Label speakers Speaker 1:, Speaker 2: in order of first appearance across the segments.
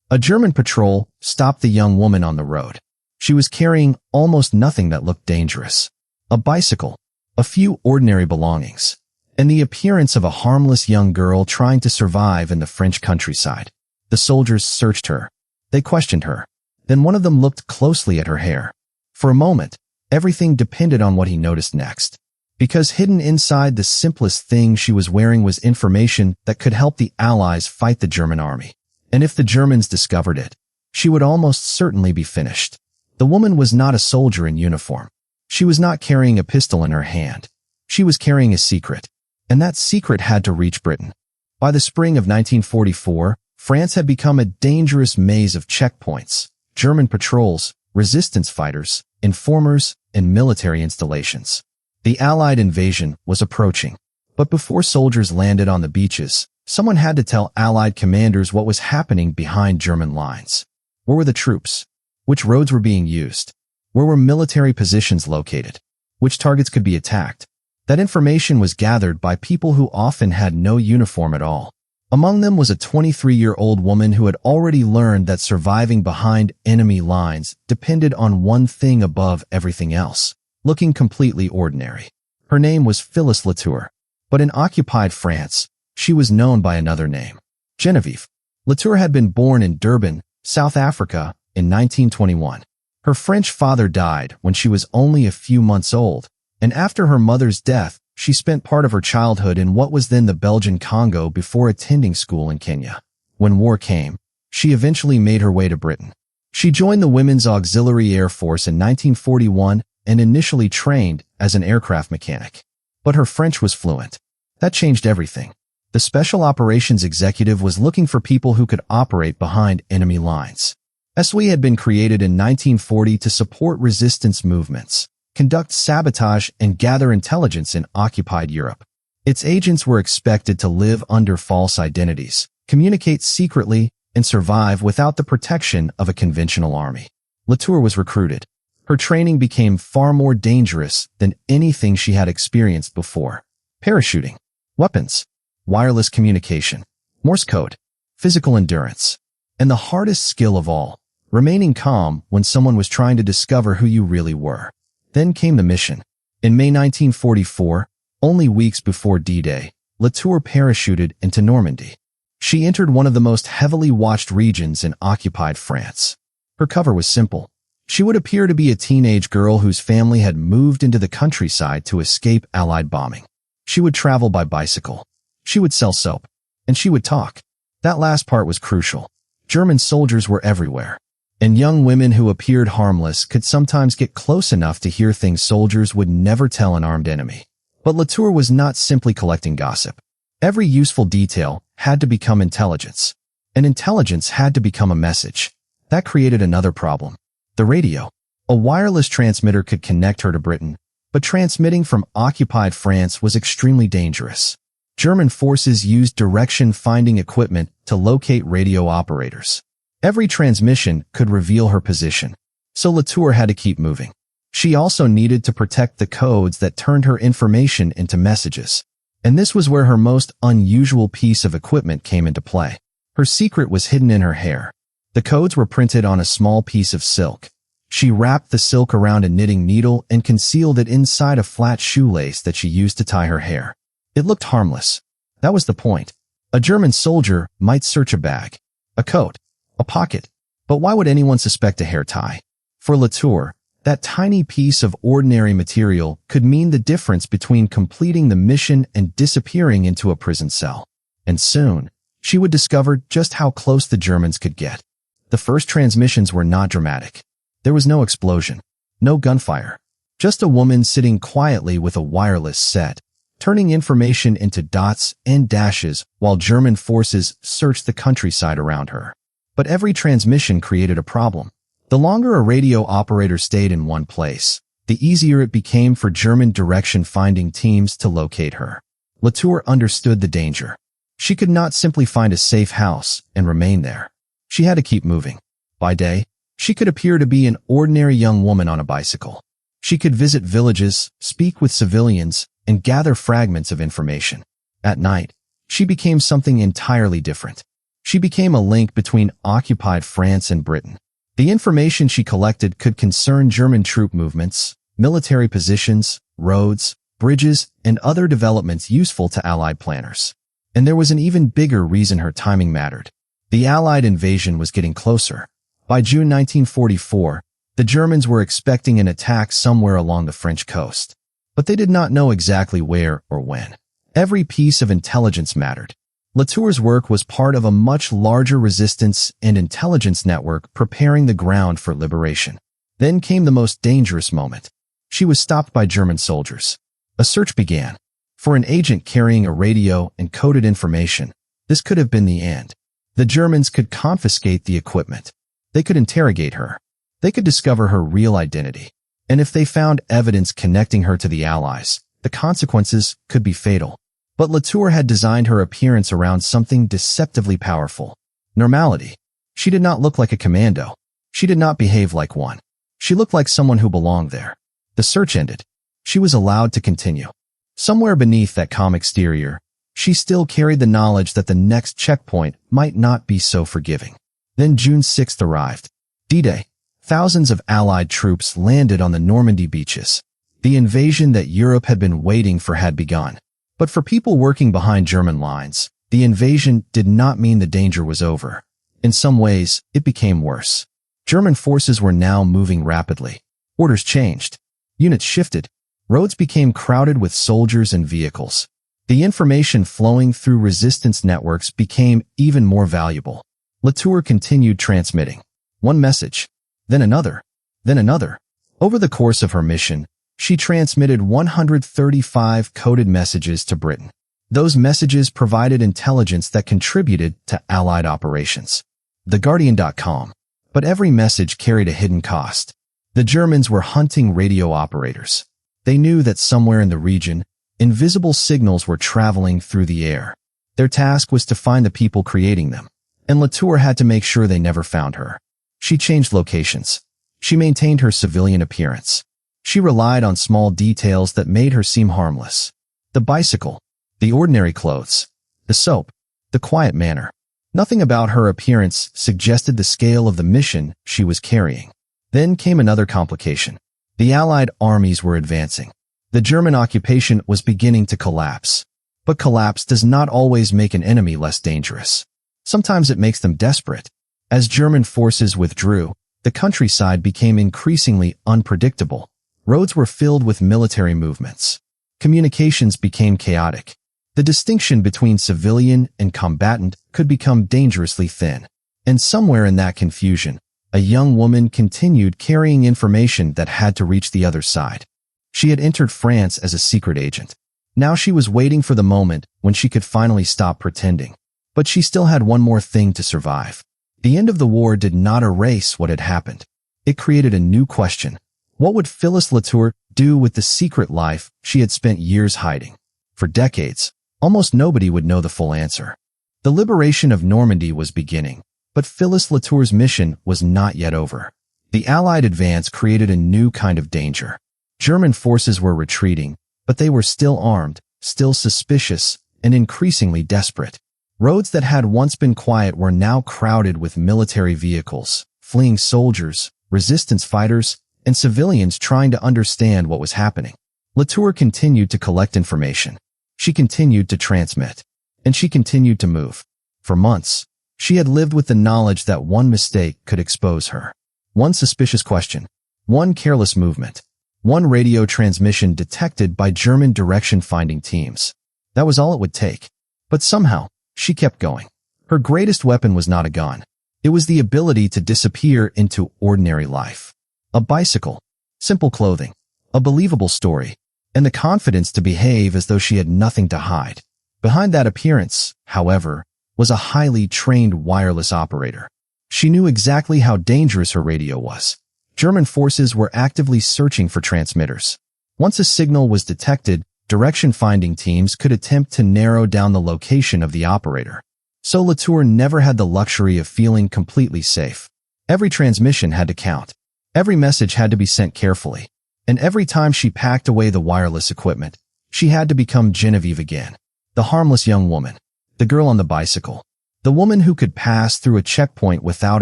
Speaker 1: A German patrol stopped the young woman on the road. She was carrying almost nothing that looked dangerous. A bicycle, a few ordinary belongings, and the appearance of a harmless young girl trying to survive in the French countryside. The soldiers searched her. They questioned her. Then one of them looked closely at her hair. For a moment, everything depended on what he noticed next. Because hidden inside the simplest thing she was wearing was information that could help the Allies fight the German army. And if the Germans discovered it, she would almost certainly be finished. The woman was not a soldier in uniform. She was not carrying a pistol in her hand. She was carrying a secret. And that secret had to reach Britain. By the spring of 1944, France had become a dangerous maze of checkpoints, German patrols, resistance fighters, informers, and military installations. The Allied invasion was approaching. But before soldiers landed on the beaches, someone had to tell Allied commanders what was happening behind German lines. Where were the troops? Which roads were being used? Where were military positions located? Which targets could be attacked? That information was gathered by people who often had no uniform at all. Among them was a 23-year-old woman who had already learned that surviving behind enemy lines depended on one thing above everything else, looking completely ordinary. Her name was Phyllis Latour, but in occupied France, she was known by another name, Genevieve. Latour had been born in Durban, South Africa, in 1921. Her French father died when she was only a few months old, and after her mother's death, she spent part of her childhood in what was then the Belgian Congo before attending school in Kenya. When war came, she eventually made her way to Britain. She joined the Women's Auxiliary Air Force in 1941 and initially trained as an aircraft mechanic. But her French was fluent. That changed everything. The Special Operations Executive was looking for people who could operate behind enemy lines. SWI had been created in 1940 to support resistance movements, conduct sabotage, and gather intelligence in occupied Europe. Its agents were expected to live under false identities, communicate secretly, and survive without the protection of a conventional army. Latour was recruited. Her training became far more dangerous than anything she had experienced before. Parachuting, weapons, wireless communication, Morse code, physical endurance, and the hardest skill of all, remaining calm when someone was trying to discover who you really were. Then came the mission. In May 1944, only weeks before D-Day, Latour parachuted into Normandy. She entered one of the most heavily watched regions in occupied France. Her cover was simple. She would appear to be a teenage girl whose family had moved into the countryside to escape Allied bombing. She would travel by bicycle. She would sell soap. And she would talk. That last part was crucial. German soldiers were everywhere. And young women who appeared harmless could sometimes get close enough to hear things soldiers would never tell an armed enemy. But Latour was not simply collecting gossip. Every useful detail had to become intelligence. And intelligence had to become a message. That created another problem. The radio. A wireless transmitter could connect her to Britain, but transmitting from occupied France was extremely dangerous. German forces used direction-finding equipment to locate radio operators. Every transmission could reveal her position, so Latour had to keep moving. She also needed to protect the codes that turned her information into messages. And this was where her most unusual piece of equipment came into play. Her secret was hidden in her hair. The codes were printed on a small piece of silk. She wrapped the silk around a knitting needle and concealed it inside a flat shoelace that she used to tie her hair. It looked harmless. That was the point. A German soldier might search a bag, a coat, a pocket. But why would anyone suspect a hair tie? For Latour, that tiny piece of ordinary material could mean the difference between completing the mission and disappearing into a prison cell. And soon, she would discover just how close the Germans could get. The first transmissions were not dramatic. There was no explosion, no gunfire, just a woman sitting quietly with a wireless set, turning information into dots and dashes while German forces searched the countryside around her. But every transmission created a problem. The longer a radio operator stayed in one place, the easier it became for German direction-finding teams to locate her. Latour understood the danger. She could not simply find a safe house and remain there. She had to keep moving. By day, she could appear to be an ordinary young woman on a bicycle. She could visit villages, speak with civilians, and gather fragments of information. At night, she became something entirely different. She became a link between occupied France and Britain. The information she collected could concern German troop movements, military positions, roads, bridges, and other developments useful to Allied planners. And there was an even bigger reason her timing mattered. The Allied invasion was getting closer. By June 1944, the Germans were expecting an attack somewhere along the French coast. But they did not know exactly where or when. Every piece of intelligence mattered. Latour's work was part of a much larger resistance and intelligence network preparing the ground for liberation. Then came the most dangerous moment. She was stopped by German soldiers. A search began. For an agent carrying a radio and coded information, this could have been the end. The Germans could confiscate the equipment. They could interrogate her. They could discover her real identity. And if they found evidence connecting her to the Allies, the consequences could be fatal. But Latour had designed her appearance around something deceptively powerful. Normality. She did not look like a commando. She did not behave like one. She looked like someone who belonged there. The search ended. She was allowed to continue. Somewhere beneath that calm exterior, she still carried the knowledge that the next checkpoint might not be so forgiving. Then June 6th arrived. D-Day. Thousands of Allied troops landed on the Normandy beaches. The invasion that Europe had been waiting for had begun. But for people working behind German lines, the invasion did not mean the danger was over. In some ways, it became worse. German forces were now moving rapidly. Orders changed. Units shifted. Roads became crowded with soldiers and vehicles. The information flowing through resistance networks became even more valuable. Latour continued transmitting. One message, then another, then another. Over the course of her mission, she transmitted 135 coded messages to Britain. Those messages provided intelligence that contributed to Allied operations. TheGuardian.com. But every message carried a hidden cost. The Germans were hunting radio operators. They knew that somewhere in the region, invisible signals were traveling through the air. Their task was to find the people creating them. And Latour had to make sure they never found her. She changed locations. She maintained her civilian appearance. She relied on small details that made her seem harmless. The bicycle, the ordinary clothes, the soap, the quiet manner. Nothing about her appearance suggested the scale of the mission she was carrying. Then came another complication. The Allied armies were advancing. The German occupation was beginning to collapse. But collapse does not always make an enemy less dangerous. Sometimes it makes them desperate. As German forces withdrew, the countryside became increasingly unpredictable. Roads were filled with military movements. Communications became chaotic. The distinction between civilian and combatant could become dangerously thin. And somewhere in that confusion, a young woman continued carrying information that had to reach the other side. She had entered France as a secret agent. Now she was waiting for the moment when she could finally stop pretending. But she still had one more thing to survive. The end of the war did not erase what had happened. It created a new question. What would Phyllis Latour do with the secret life she had spent years hiding? For decades, almost nobody would know the full answer. The liberation of Normandy was beginning, but Phyllis Latour's mission was not yet over. The Allied advance created a new kind of danger. German forces were retreating, but they were still armed, still suspicious, and increasingly desperate. Roads that had once been quiet were now crowded with military vehicles, fleeing soldiers, resistance fighters, and civilians trying to understand what was happening. Latour continued to collect information. She continued to transmit. And she continued to move. For months, she had lived with the knowledge that one mistake could expose her. One suspicious question. One careless movement. One radio transmission detected by German direction-finding teams. That was all it would take. But somehow, she kept going. Her greatest weapon was not a gun. It was the ability to disappear into ordinary life. A bicycle, simple clothing, a believable story, and the confidence to behave as though she had nothing to hide. Behind that appearance, however, was a highly trained wireless operator. She knew exactly how dangerous her radio was. German forces were actively searching for transmitters. Once a signal was detected, direction-finding teams could attempt to narrow down the location of the operator. So Latour never had the luxury of feeling completely safe. Every transmission had to count. Every message had to be sent carefully. And every time she packed away the wireless equipment, she had to become Genevieve again. The harmless young woman. The girl on the bicycle. The woman who could pass through a checkpoint without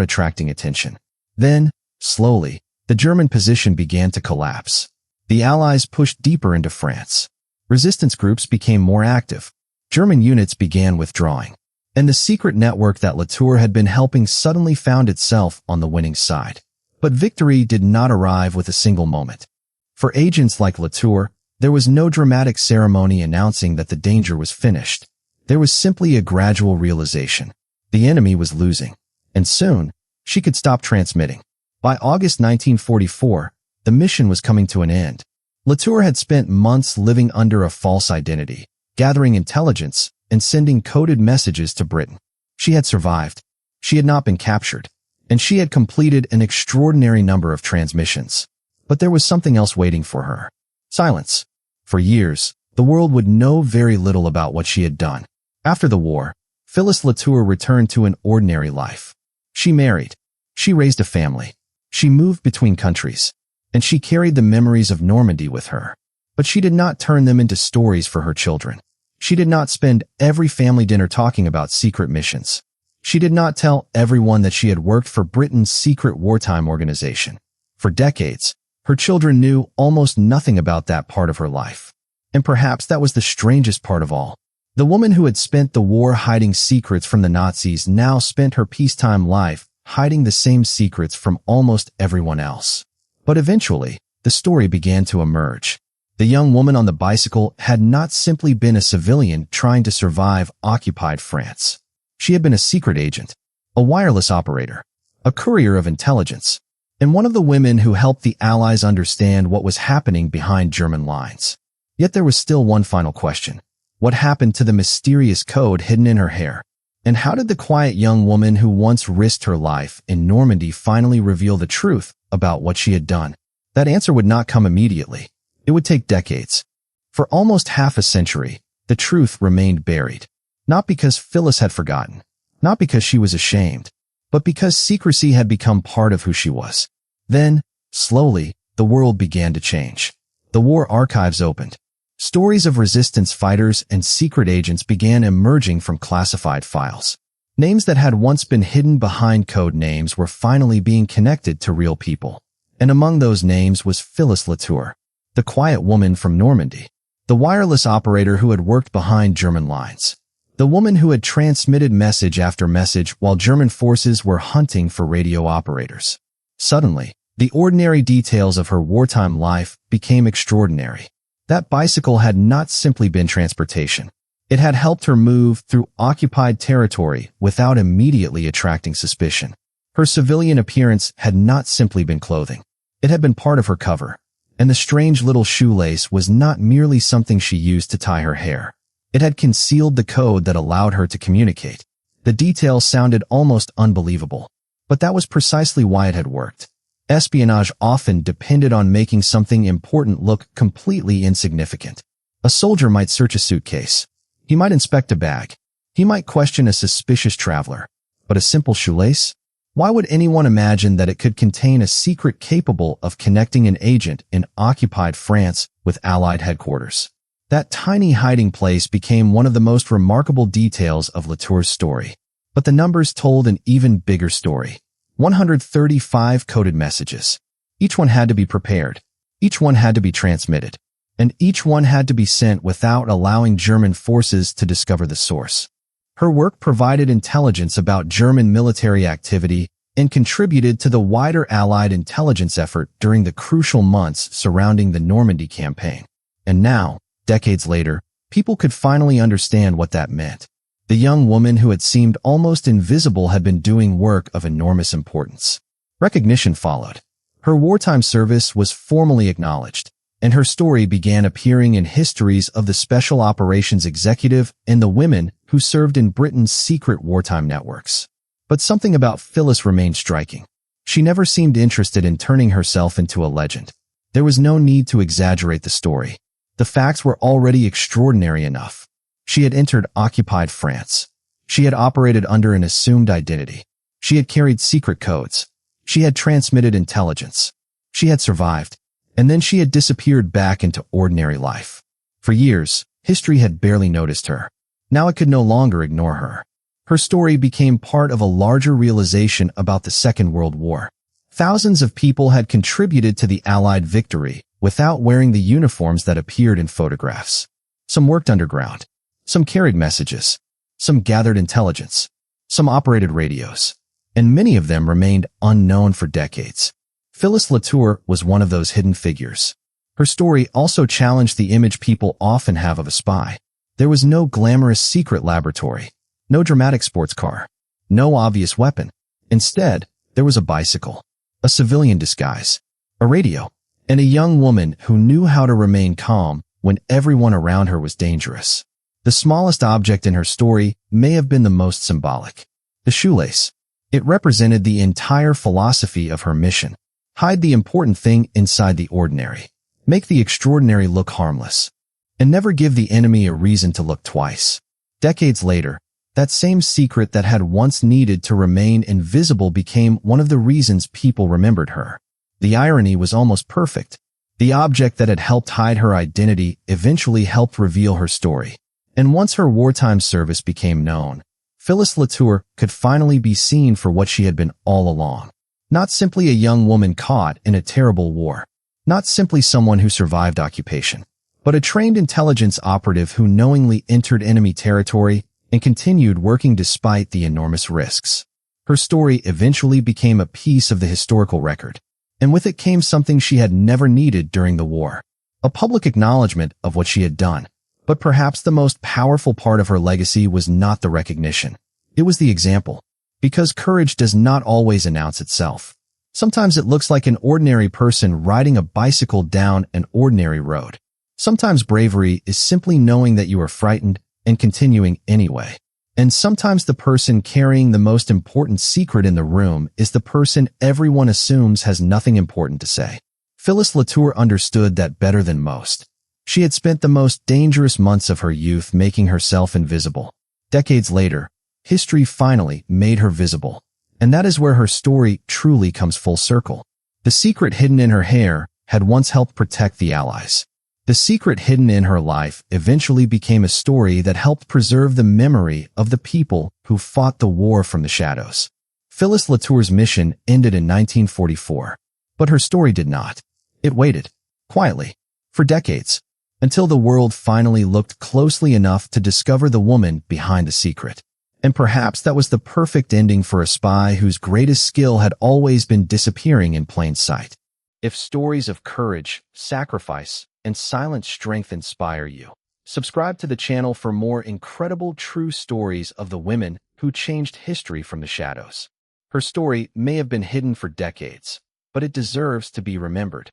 Speaker 1: attracting attention. Then, slowly, the German position began to collapse. The Allies pushed deeper into France. Resistance groups became more active. German units began withdrawing. And the secret network that Latour had been helping suddenly found itself on the winning side. But victory did not arrive with a single moment. For agents like Latour, there was no dramatic ceremony announcing that the danger was finished. There was simply a gradual realization. The enemy was losing. And soon, she could stop transmitting. By August 1944, the mission was coming to an end. Latour had spent months living under a false identity, gathering intelligence, and sending coded messages to Britain. She had survived. She had not been captured. And she had completed an extraordinary number of transmissions. But there was something else waiting for her. Silence. For years, the world would know very little about what she had done. After the war, Phyllis Latour returned to an ordinary life. She married. She raised a family. She moved between countries. And she carried the memories of Normandy with her. But she did not turn them into stories for her children. She did not spend every family dinner talking about secret missions. She did not tell everyone that she had worked for Britain's secret wartime organization. For decades, her children knew almost nothing about that part of her life. And perhaps that was the strangest part of all. The woman who had spent the war hiding secrets from the Nazis now spent her peacetime life hiding the same secrets from almost everyone else. But eventually, the story began to emerge. The young woman on the bicycle had not simply been a civilian trying to survive occupied France. She had been a secret agent, a wireless operator, a courier of intelligence, and one of the women who helped the Allies understand what was happening behind German lines. Yet there was still one final question. What happened to the mysterious code hidden in her hair? And how did the quiet young woman who once risked her life in Normandy finally reveal the truth about what she had done? That answer would not come immediately. It would take decades. For almost half a century, the truth remained buried. Not because Phyllis had forgotten, not because she was ashamed, but because secrecy had become part of who she was. Then, slowly, the world began to change. The war archives opened. Stories of resistance fighters and secret agents began emerging from classified files. Names that had once been hidden behind code names were finally being connected to real people. And among those names was Phyllis Latour, the quiet woman from Normandy, the wireless operator who had worked behind German lines, the woman who had transmitted message after message while German forces were hunting for radio operators. Suddenly, the ordinary details of her wartime life became extraordinary. That bicycle had not simply been transportation. It had helped her move through occupied territory without immediately attracting suspicion. Her civilian appearance had not simply been clothing. It had been part of her cover. And the strange little shoelace was not merely something she used to tie her hair. It had concealed the code that allowed her to communicate. The details sounded almost unbelievable. But that was precisely why it had worked. Espionage often depended on making something important look completely insignificant. A soldier might search a suitcase. He might inspect a bag. He might question a suspicious traveler. But a simple shoelace? Why would anyone imagine that it could contain a secret capable of connecting an agent in occupied France with Allied headquarters? That tiny hiding place became one of the most remarkable details of Latour's story. But the numbers told an even bigger story. 135 coded messages. Each one had to be prepared. Each one had to be transmitted. And each one had to be sent without allowing German forces to discover the source. Her work provided intelligence about German military activity and contributed to the wider Allied intelligence effort during the crucial months surrounding the Normandy campaign. And now, decades later, people could finally understand what that meant. The young woman who had seemed almost invisible had been doing work of enormous importance. Recognition followed. Her wartime service was formally acknowledged, and her story began appearing in histories of the Special Operations Executive and the women who served in Britain's secret wartime networks. But something about Phyllis remained striking. She never seemed interested in turning herself into a legend. There was no need to exaggerate the story. The facts were already extraordinary enough. She had entered occupied France. She had operated under an assumed identity. She had carried secret codes. She had transmitted intelligence. She had survived. And then she had disappeared back into ordinary life. For years, history had barely noticed her. Now it could no longer ignore her. Her story became part of a larger realization about the Second World War. Thousands of people had contributed to the Allied victory without wearing the uniforms that appeared in photographs. Some worked underground. Some carried messages. Some gathered intelligence. Some operated radios. And many of them remained unknown for decades. Phyllis Latour was one of those hidden figures. Her story also challenged the image people often have of a spy. There was no glamorous secret laboratory, no dramatic sports car, no obvious weapon. Instead, there was a bicycle, a civilian disguise, a radio, and a young woman who knew how to remain calm when everyone around her was dangerous. The smallest object in her story may have been the most symbolic. The shoelace. It represented the entire philosophy of her mission. Hide the important thing inside the ordinary. Make the extraordinary look harmless. And never give the enemy a reason to look twice. Decades later, that same secret that had once needed to remain invisible became one of the reasons people remembered her. The irony was almost perfect. The object that had helped hide her identity eventually helped reveal her story. And once her wartime service became known, Phyllis Latour could finally be seen for what she had been all along. Not simply a young woman caught in a terrible war. Not simply someone who survived occupation, but a trained intelligence operative who knowingly entered enemy territory and continued working despite the enormous risks. Her story eventually became a piece of the historical record, and with it came something she had never needed during the war. A public acknowledgement of what she had done. But perhaps the most powerful part of her legacy was not the recognition. It was the example. Because courage does not always announce itself. Sometimes it looks like an ordinary person riding a bicycle down an ordinary road. Sometimes bravery is simply knowing that you are frightened and continuing anyway. And sometimes the person carrying the most important secret in the room is the person everyone assumes has nothing important to say. Phyllis Latour understood that better than most. She had spent the most dangerous months of her youth making herself invisible. Decades later, history finally made her visible. And that is where her story truly comes full circle. The secret hidden in her hair had once helped protect the Allies. The secret hidden in her life eventually became a story that helped preserve the memory of the people who fought the war from the shadows. Phyllis Latour's mission ended in 1944, but her story did not. It waited, quietly, for decades, until the world finally looked closely enough to discover the woman behind the secret. And perhaps that was the perfect ending for a spy whose greatest skill had always been disappearing in plain sight. If stories of courage, sacrifice, and silent strength inspire you, subscribe to the channel for more incredible true stories of the women who changed history from the shadows. Her story may have been hidden for decades, but it deserves to be remembered.